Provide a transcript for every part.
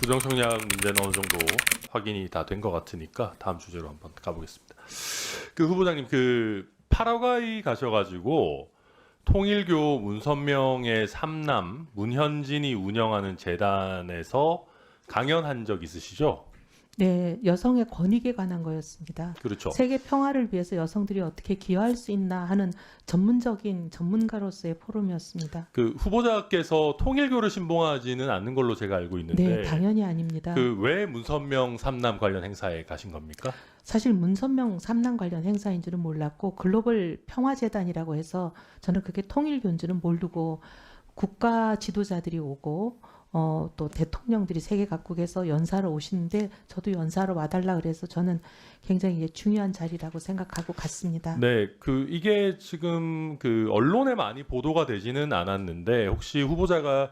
부정청약 문제는 어느 정도 확인이 다 된 것 같으니까 다음 주제로 한번 가보겠습니다. 그 후보자님, 그 파라과이 가셔가지고 통일교 문선명의 삼남 문현진이 운영하는 재단에서 강연한 적 있으시죠? 네, 여성의 권익에 관한 거였습니다. 그렇죠. 세계 평화를 위해서 여성들이 어떻게 기여할 수 있나 하는 전문적인 전문가로서의 포럼이었습니다. 그 후보자께서 통일교를 신봉하지는 않는 걸로 제가 알고 있는데, 네, 당연히 아닙니다. 그 왜 문선명 삼남 관련 행사에 가신 겁니까? 사실 문선명 삼남 관련 행사인 줄은 몰랐고 글로벌 평화재단이라고 해서 저는 그게 통일교인 줄은 모르고 국가 지도자들이 오고 또 대통령들이 세계 각국에서 연사로 오시는데 저도 연사로 와달라 그래서 저는 굉장히 중요한 자리라고 생각하고 갔습니다. 네, 그 이게 지금 그 언론에 많이 보도가 되지는 않았는데 혹시 후보자가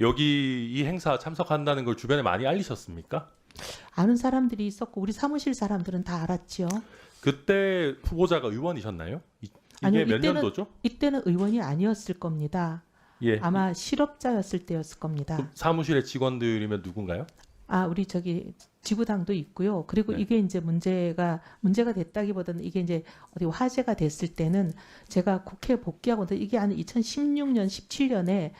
여기 이 행사 참석한다는 걸 주변에 많이 알리셨습니까? 아는 사람들이 있었고 우리 사무실 사람들은 다 알았지요. 그때 후보자가 의원이셨나요? 이게 아니요, 몇 년도죠? 이때는 의원이 아니었을 겁니다. 예. 아마 실업자였을 때였을 겁니다. 그 사무실의 직원들이면 누군가요? 우리 저기 지구당도 있고요. 그리고 네. 이게 이제 문제가 됐다기보다는 이게 이제 어디 화제가 됐을 때는 제가 국회에 복귀하고 이게 한 2016년, 17년에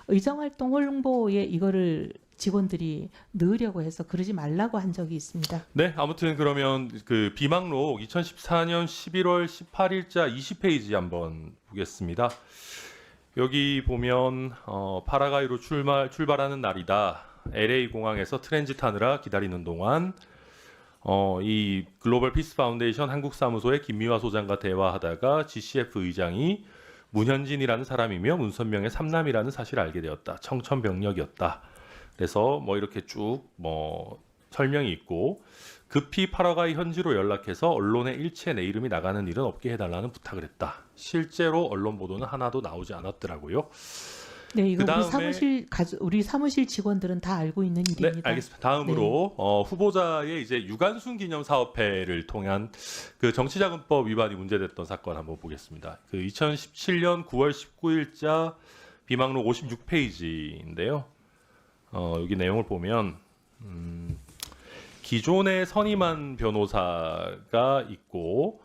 의정활동 홍보에 이거를 직원들이 넣으려고 해서 그러지 말라고 한 적이 있습니다. 네, 아무튼 그러면 그 비망록 2014년 11월 18일자 20페이지 한번 보겠습니다. 여기 보면 파라과이로 출발하는 날이다. LA 공항에서 트랜짓하느라 기다리는 동안 이 글로벌 피스 파운데이션 한국 사무소의 김미화 소장과 대화하다가 GCF 의장이 문현진이라는 사람이며 문선명의 삼남이라는 사실을 알게 되었다. 청천벽력이었다. 그래서 뭐 이렇게 쭉 뭐 설명이 있고 급히 파라과이 현지로 연락해서 언론에 일체 내 이름이 나가는 일은 없게 해달라는 부탁을 했다. 실제로 언론 보도는 하나도 나오지 않았더라고요. 네, 이거 그다음에 우리 사무실 직원들은 다 알고 있는 네, 일입니다. 알겠습니다. 다음으로 후보자의 이제 유관순 기념 사업회를 통한 그 정치자금법 위반이 문제됐던 사건 한번 보겠습니다. 그 2017년 9월 19일자 비망록 56페이지인데요. 여기 내용을 보면 기존에 선임한 변호사가 있고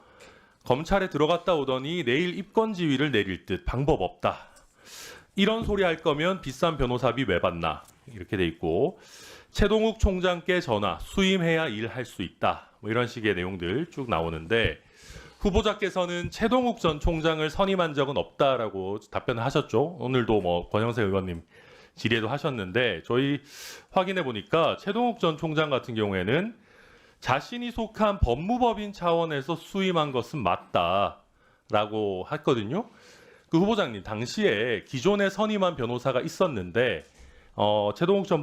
검찰에 들어갔다 오더니 내일 입건 지휘를 내릴 듯 방법 없다. 이런 소리 할 거면 비싼 변호사비 왜 받나? 이렇게 돼 있고 최동욱 총장께 전화 수임해야 일할 수 있다. 뭐 이런 식의 내용들 쭉 나오는데 후보자께서는 최동욱 전 총장을 선임한 적은 없다라고 답변을 하셨죠. 오늘도 뭐 권영세 의원님 질의도 하셨는데 저희 확인해 보니까 최동욱 전 총장 같은 경우에는 자신이 속한 법무법인 차원에서 수임한 것은 맞다라고 했거든요. 그 후보자님 당시에 기존에 선임한 변호사가 있었는데 최동욱 전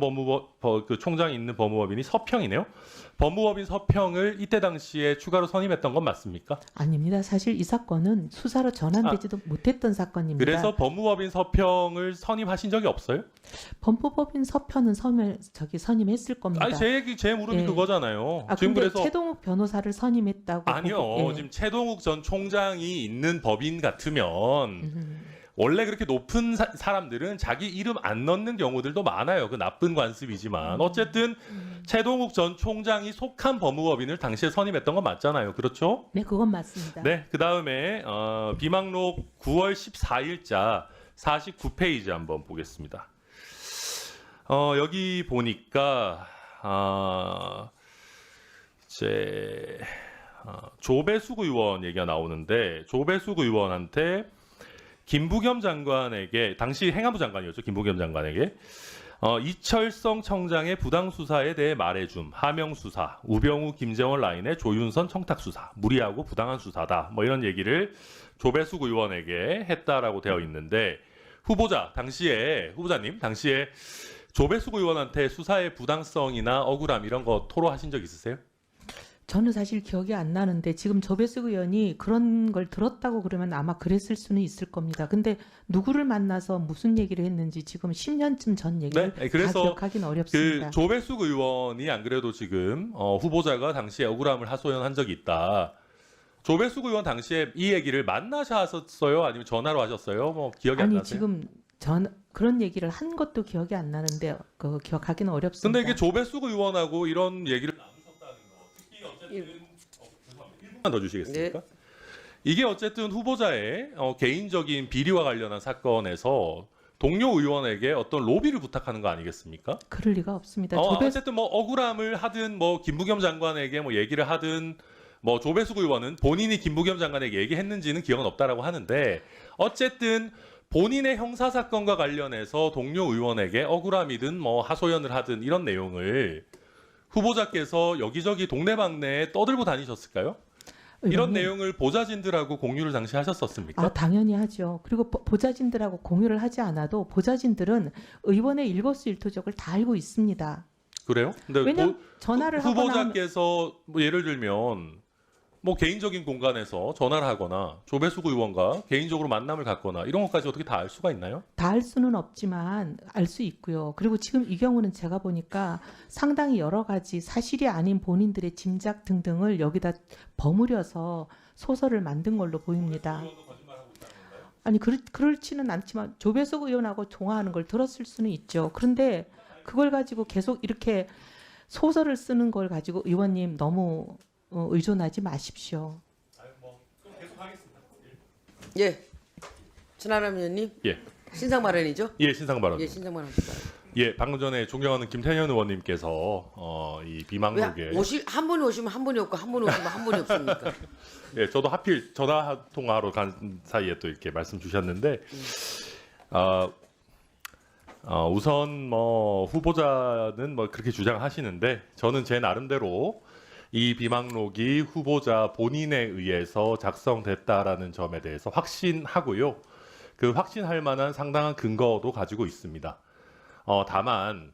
그 총장이 있는 법무법인이 서평이네요. 법무법인 서평을 이때 당시에 추가로 선임했던 건 맞습니까? 아닙니다. 사실 이 사건은 수사로 전환되지도 못했던 사건입니다. 그래서 법무법인 서평을 선임하신 적이 없어요? 법무법인 서편은 선임했을 겁니다. 아니 제 물음이 예. 그거잖아요. 지금 근데 그래서 최동욱 변호사를 선임했다고 아니요. 보고, 예. 지금 최동욱 전 총장이 있는 법인 같으면 원래 그렇게 높은 사람들은 자기 이름 안 넣는 경우들도 많아요. 그 나쁜 관습이지만 어쨌든 최동욱 전 총장이 속한 법무법인을 당시에 선임했던 건 맞잖아요. 그렇죠? 네, 그건 맞습니다. 네. 그다음에 비망록 9월 14일자 49페이지 한번 보겠습니다. 여기 보니까 이제 조배숙 의원 얘기가 나오는데 조배숙 의원한테 김부겸 장관에게 당시 행안부 장관이었죠. 김부겸 장관에게 이철성 청장의 부당 수사에 대해 말해줌, 하명 수사, 우병우 김재원 라인의 조윤선 청탁 수사, 무리하고 부당한 수사다. 뭐 이런 얘기를 조배숙 의원에게 했다라고 되어 있는데 후보자님 당시에 조배숙 의원한테 수사의 부당성이나 억울함 이런 거 토로하신 적 있으세요? 저는 사실 기억이 안 나는데 지금 조배숙 의원이 그런 걸 들었다고 그러면 아마 그랬을 수는 있을 겁니다. 근데 누구를 만나서 무슨 얘기를 했는지 지금 10년쯤 전 얘기를 네, 그래서 다 기억하기는 어렵습니다. 그 조배숙 의원이 안 그래도 지금 후보자가 당시에 억울함을 하소연한 적이 있다. 조배숙 의원 당시에 이 얘기를 만나셨어요? 아니면 전화로 하셨어요? 뭐 기억이 안 아니 나세요? 지금 전 그런 얘기를 한 것도 기억이 안 나는데 그 기억하기는 어렵습니다. 근데 이게 조배숙 의원하고 이런 얘기를 나누셨다는 거, 특히 어쨌든 죄송합니다. 1분만 더 주시겠습니까? 네. 이게 어쨌든 후보자의 개인적인 비리와 관련한 사건에서 동료 의원에게 어떤 로비를 부탁하는 거 아니겠습니까? 그럴 리가 없습니다. 어쨌든 뭐 억울함을 하든 뭐 김부겸 장관에게 뭐 얘기를 하든 뭐 조배숙 의원은 본인이 김부겸 장관에게 얘기했는지는 기억은 없다라고 하는데 어쨌든 본인의 형사 사건과 관련해서 동료 의원에게 억울함이든 뭐 하소연을 하든 이런 내용을 후보자께서 여기저기 동네방네에 떠들고 다니셨을까요? 이런 의원님, 내용을 보좌진들하고 공유를 당시 하셨었습니까? 당연히 하죠. 그리고 보좌진들하고 공유를 하지 않아도 보좌진들은 의원의 일거수일투족을 다 알고 있습니다. 그래요? 근데 왜냐면 전화를 하거나 후보자께서 뭐 예를 들면 뭐 개인적인 공간에서 전화를 하거나 조배숙 의원과 개인적으로 만남을 갖거나 이런 것까지 어떻게 다 알 수가 있나요? 다 알 수는 없지만 알 수 있고요. 그리고 지금 이 경우는 제가 보니까 상당히 여러 가지 사실이 아닌 본인들의 짐작 등등을 여기다 버무려서 소설을 만든 걸로 보입니다. 아니 그렇지는 않지만 조배숙 의원하고 통화하는 걸 들었을 수는 있죠. 그런데 그걸 가지고 계속 이렇게 소설을 쓰는 걸 가지고 의원님 너무 의존하지 마십시오. 예. 천하람 의원님. 예. 신상 발언이죠? 예, 신상 발언. 예, 신상 발언 합시다. 예, 방금 전에 존경하는 김태현 의원님께서 이 비망록에 한 분이 오시면 한 분이 없고 한 분이 오시면 한 분이 없습니까? 예, 저도 하필 전화 통화하러 간 사이에 또 이렇게 말씀 주셨는데 우선 뭐 후보자는 뭐 그렇게 주장하시는데 저는 제 나름대로 이 비망록이 후보자 본인에 의해서 작성됐다라는 점에 대해서 확신하고요. 그 확신할 만한 상당한 근거도 가지고 있습니다. 다만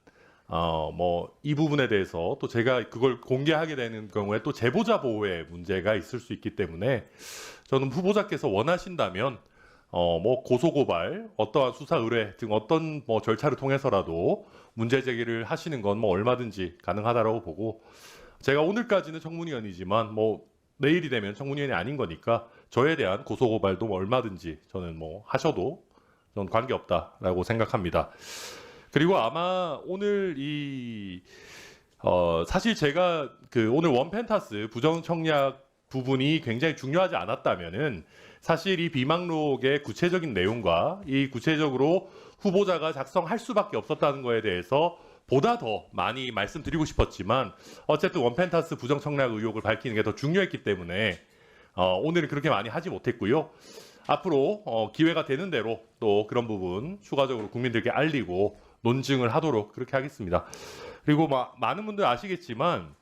뭐 이 부분에 대해서 또 제가 그걸 공개하게 되는 경우에 또 제보자 보호에 문제가 있을 수 있기 때문에 저는 후보자께서 원하신다면 뭐 고소고발, 어떠한 수사 의뢰 등 어떤 뭐 절차를 통해서라도 문제 제기를 하시는 건 뭐 얼마든지 가능하다라고 보고 제가 오늘까지는 청문위원이지만 뭐 내일이 되면 청문위원이 아닌 거니까 저에 대한 고소고발도 뭐 얼마든지 저는 뭐 하셔도 저는 관계없다라고 생각합니다. 그리고 아마 오늘 사실 제가 그 오늘 원펜타스 부정청약 부분이 굉장히 중요하지 않았다면은 사실 이 비망록의 구체적인 내용과 이 구체적으로 후보자가 작성할 수밖에 없었다는 거에 대해서 보다 더 많이 말씀드리고 싶었지만 어쨌든 원펜타스 부정청약 의혹을 밝히는 게 더 중요했기 때문에 오늘은 그렇게 많이 하지 못했고요. 앞으로 기회가 되는 대로 또 그런 부분 추가적으로 국민들께 알리고 논증을 하도록 그렇게 하겠습니다. 그리고 많은 분들 아시겠지만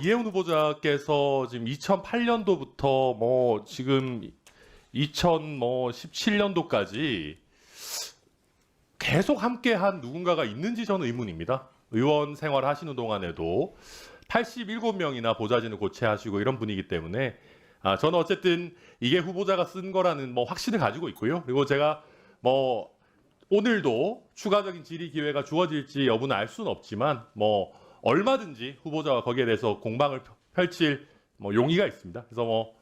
이해훈 후보자께서 지금 2008년도부터 뭐 지금 2017년도까지 계속 함께한 누군가가 있는지 저는 의문입니다. 의원 생활 하시는 동안에도 87명이나 보좌진을 고체하시고 이런 분이기 때문에 저는 어쨌든 이게 후보자가 쓴 거라는 뭐 확신을 가지고 있고요. 그리고 제가 뭐 오늘도 추가적인 질의 기회가 주어질지 여부는 알 수는 없지만 뭐 얼마든지 후보자와 거기에 대해서 공방을 펼칠 뭐 용의가 있습니다. 그래서 뭐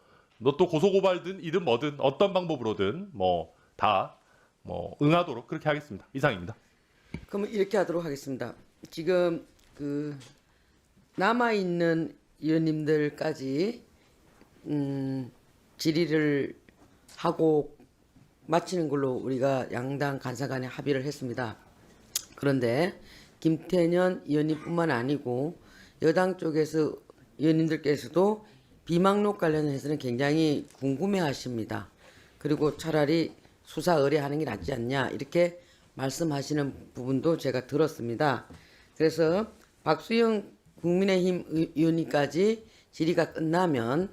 또 고소고발든 이든 뭐든 어떤 방법으로든 뭐 다 뭐 응하도록 그렇게 하겠습니다. 이상입니다. 그럼 이렇게 하도록 하겠습니다. 지금 그 남아 있는 의원님들까지 질의를 하고 마치는 걸로 우리가 양당 간사 간에 합의를 했습니다. 그런데 김태년 의원님뿐만 아니고 여당 쪽에서 의원님들께서도 비망록 관련해서는 굉장히 궁금해하십니다. 그리고 차라리 수사 의뢰하는 게 낫지 않냐 이렇게 말씀하시는 부분도 제가 들었습니다. 그래서 박수영 국민의힘 의원님까지 질의가 끝나면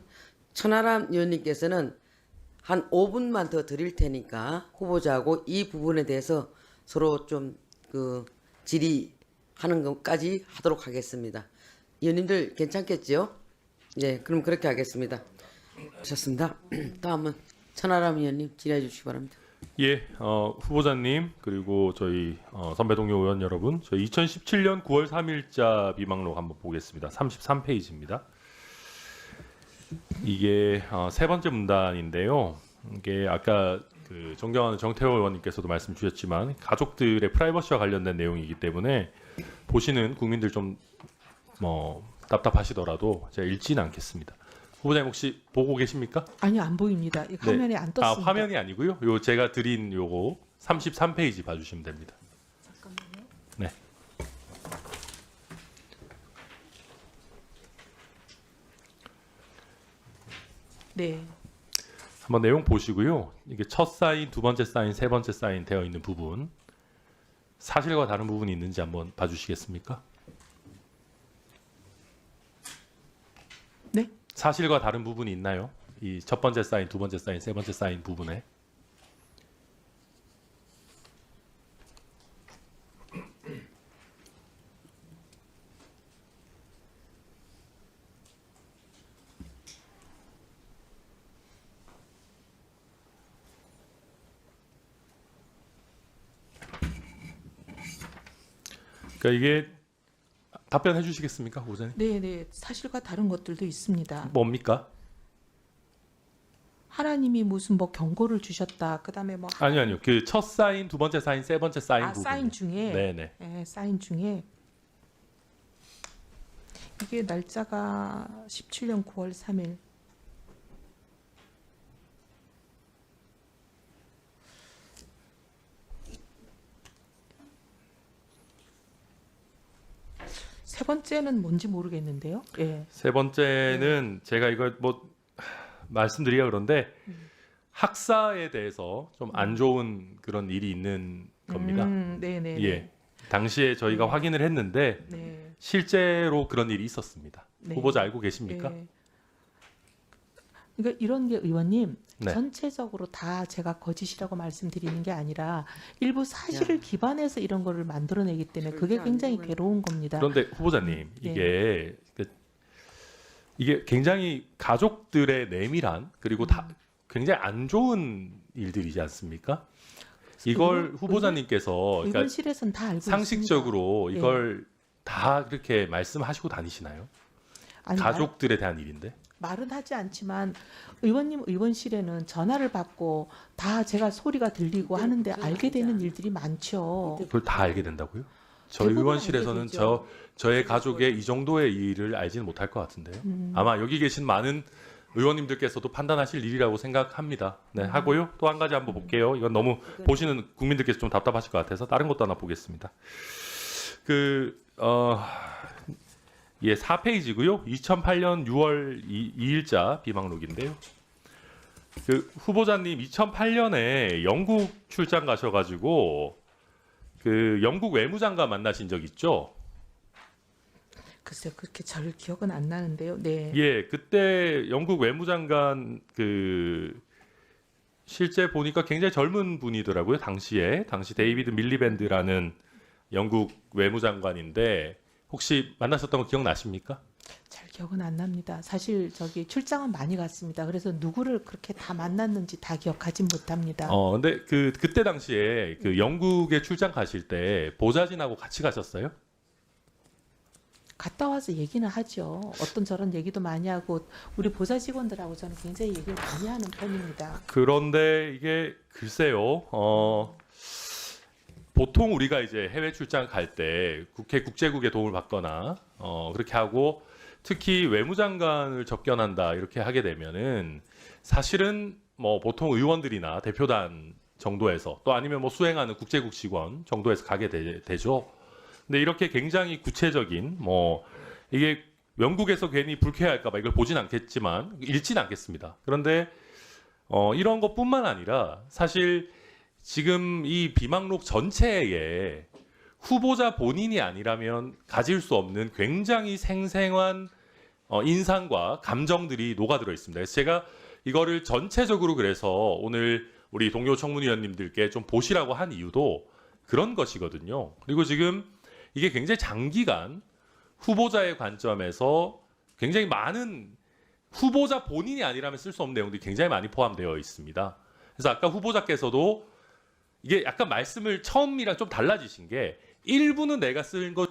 천하람 의원님께서는 한 5분만 더 드릴 테니까 후보자하고 이 부분에 대해서 서로 좀 그 질의하는 것까지 하도록 하겠습니다. 의원님들 괜찮겠지요? 예, 그럼 그렇게 하겠습니다. 좋습니다. 다음은 천하람 의원님 질의해 주시기 바랍니다. 예, 후보자님 그리고 저희 선배 동료 의원 여러분, 저희 2017년 9월 3일자 비망록 한번 보겠습니다. 33페이지입니다. 이게 세 번째 문단인데요. 이게 아까 그 존경하는 정태호 의원님께서도 말씀 주셨지만 가족들의 프라이버시와 관련된 내용이기 때문에 보시는 국민들 좀 답답하시더라도 제가 읽지는 않겠습니다. 후보자님 혹시 보고 계십니까? 아니요, 안 보입니다. 이 화면에 안 떴습니다. 화면이 아니고요. 요 제가 드린 요거 33페이지 봐주시면 됩니다. 잠깐만요. 네. 네. 한번 내용 보시고요. 이게 첫 사인, 두 번째 사인, 세 번째 사인 되어 있는 부분 사실과 다른 부분이 있는지 한번 봐주시겠습니까? 네? 사실과 다른 부분이 있나요? 이 첫 번째 사인, 두 번째 사인, 세 번째 사인 부분에. 그러니까 이게 답변해 주시겠습니까, 후보자님? 네, 네. 사실과 다른 것들도 있습니다. 뭡니까? 하나님이 무슨 뭐 경고를 주셨다. 그다음에 뭐 아니요. 그 첫 사인, 두 번째 사인, 세 번째 사인 부분. 사인 중에 네네. 네, 사인 중에 이게 날짜가 17년 9월 3일. 세 번째는 뭔지 모르겠는데요. 예. 세 번째는 제가 이걸 말씀드리기가 그런데 학사에 대해서 좀 안 좋은 그런 일이 있는 겁니다. 네네. 예. 당시에 저희가 네. 확인을 했는데 네. 실제로 그런 일이 있었습니다. 네. 후보자 알고 계십니까? 네. 그러니까 이런 게 의원님 네. 전체적으로 다 제가 거짓이라고 말씀드리는 게 아니라 일부 사실을 기반해서 이런 거를 만들어내기 때문에 그게 절대 굉장히 아니고요. 괴로운 겁니다. 그런데 후보자님 네. 이게 굉장히 가족들의 내밀한 그리고 다 굉장히 안 좋은 일들이지 않습니까? 이걸 후보자님께서 그러니까 의원실에서는 다 알고 상식적으로 있습니다. 이걸 다 그렇게 말씀하시고 다니시나요? 아니, 가족들에 대한 일인데. 말은 하지 않지만 의원님 의원실에는 전화를 받고 다 제가 소리가 들리고 네, 하는데 그건 알게 되는 아니지 일들이 많죠. 그걸 다 알게 된다고요? 저희 대부분 의원실에서는 알게 되죠. 저의 가족의 이 정도의 일을 알지는 못할 것 같은데요. 음. 아마 여기 계신 많은 의원님들께서도 판단하실 일이라고 생각합니다. 네, 하고요. 또 한 가지 한번 볼게요. 이건 너무 보시는 국민들께서 좀 답답하실 것 같아서 다른 것도 하나 보겠습니다. 예, 4페이지고요. 2008년 6월 2일자 비망록인데요. 그 후보자님 2008년에 영국 출장 가셔가지고 그 영국 외무장관 만나신 적 있죠? 글쎄요, 그렇게 잘 기억은 안 나는데요. 네. 예, 그때 영국 외무장관 실제 보니까 굉장히 젊은 분이더라고요. 당시 데이비드 밀리밴드라는 영국 외무장관인데 혹시 만나셨던 거 기억나십니까? 잘 기억은 안 납니다. 사실 저기 출장은 많이 갔습니다. 그래서 누구를 그렇게 다 만났는지 다 기억하진 못합니다. 근데 그때 당시에 그 영국에 출장 가실 때 보좌진하고 같이 가셨어요? 갔다 와서 얘기는 하죠. 어떤 저런 얘기도 많이 하고 우리 보좌 직원들하고 저는 굉장히 얘기를 많이 하는 편입니다. 그런데 이게 글쎄요. 보통 우리가 이제 해외 출장 갈 때 국제국의 도움을 받거나 그렇게 하고 특히 외무장관을 접견한다 이렇게 하게 되면은 사실은 뭐 보통 의원들이나 대표단 정도에서 또 아니면 뭐 수행하는 국제국 직원 정도에서 가게 되죠. 근데 이렇게 굉장히 구체적인 뭐 이게 영국에서 괜히 불쾌할까봐 이걸 보진 않겠지만 읽진 않겠습니다. 그런데 이런 것뿐만 아니라 사실 지금 이 비망록 전체에 후보자 본인이 아니라면 가질 수 없는 굉장히 생생한 인상과 감정들이 녹아들어 있습니다. 그래서 제가 이거를 전체적으로 그래서 오늘 우리 동료 청문위원님들께 좀 보시라고 한 이유도 그런 것이거든요. 그리고 지금 이게 굉장히 장기간 후보자의 관점에서 굉장히 많은 후보자 본인이 아니라면 쓸 수 없는 내용들이 굉장히 많이 포함되어 있습니다. 그래서 아까 후보자께서도 이게 약간 말씀을 처음이랑 좀 달라지신 게 일부는 내가 쓴 것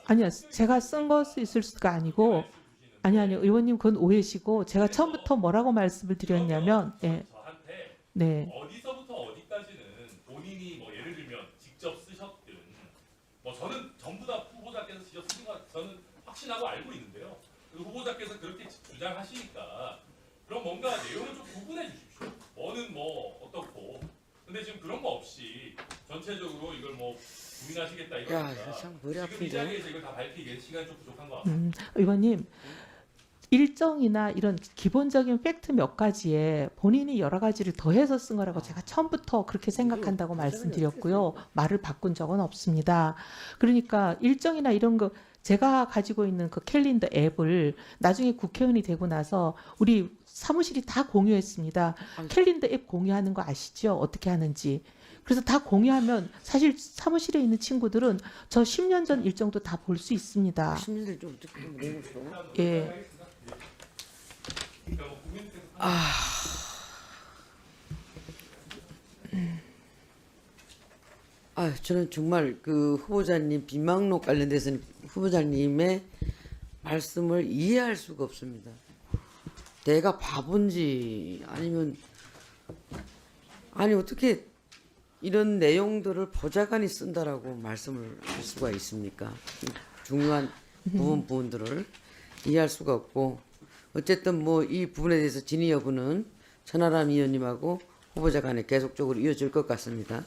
아니요, 제가 쓴 것이 있을 수가 아니고 아니요, 의원님 그건 오해시고 제가 처음부터 뭐라고 말씀을 드렸냐면 예. 네. 어디서부터 어디까지는 본인이 뭐 예를 들면 직접 쓰셨든 뭐 저는 전부 다 후보자께서 직접 쓰신 거 저는 확신하고 알고 있는데요. 그리고 후보자께서 그렇게 주장하시니까 그럼 뭔가 내용을 좀 구분해 주십시오. 뭐는 뭐 어떻고. 근데 지금 그런 거 없이 전체적으로 이걸 뭐 부인하시겠다 야, 이러니까 이거 참 머리 지금 이 아픈데. 자리에서 이걸 다 밝히기엔 시간이 좀 부족한 것 같습니다. 의원님 일정이나 이런 기본적인 팩트 몇 가지에 본인이 여러 가지를 더해서 쓴 거라고 제가 처음부터 그렇게 생각한다고 말씀드렸고요. 말을 바꾼 적은 없습니다. 그러니까 일정이나 이런 거 제가 가지고 있는 그 캘린더 앱을 나중에 국회의원이 되고 나서 우리 사무실이 다 공유했습니다. 캘린더 앱 공유하는 거 아시죠? 어떻게 하는지. 그래서 다 공유하면 사실 사무실에 있는 친구들은 저 10년 전 일정도 다 볼 수 있습니다. 시민들 좀 어떻게 좀 내놓으시오. 예. 그러니까 뭐 국민께서 저는 정말 그 후보자님 비망록 관련돼서는 후보자님의 말씀을 이해할 수가 없습니다. 내가 바본지 아니면 아니 어떻게 이런 내용들을 보좌관이 쓴다라고 말씀을 할 수가 있습니까? 중요한 부분들을 이해할 수가 없고 어쨌든 뭐 이 부분에 대해서 진위 여부는 천하람 의원님하고 후보자 간에 계속적으로 이어질 것 같습니다.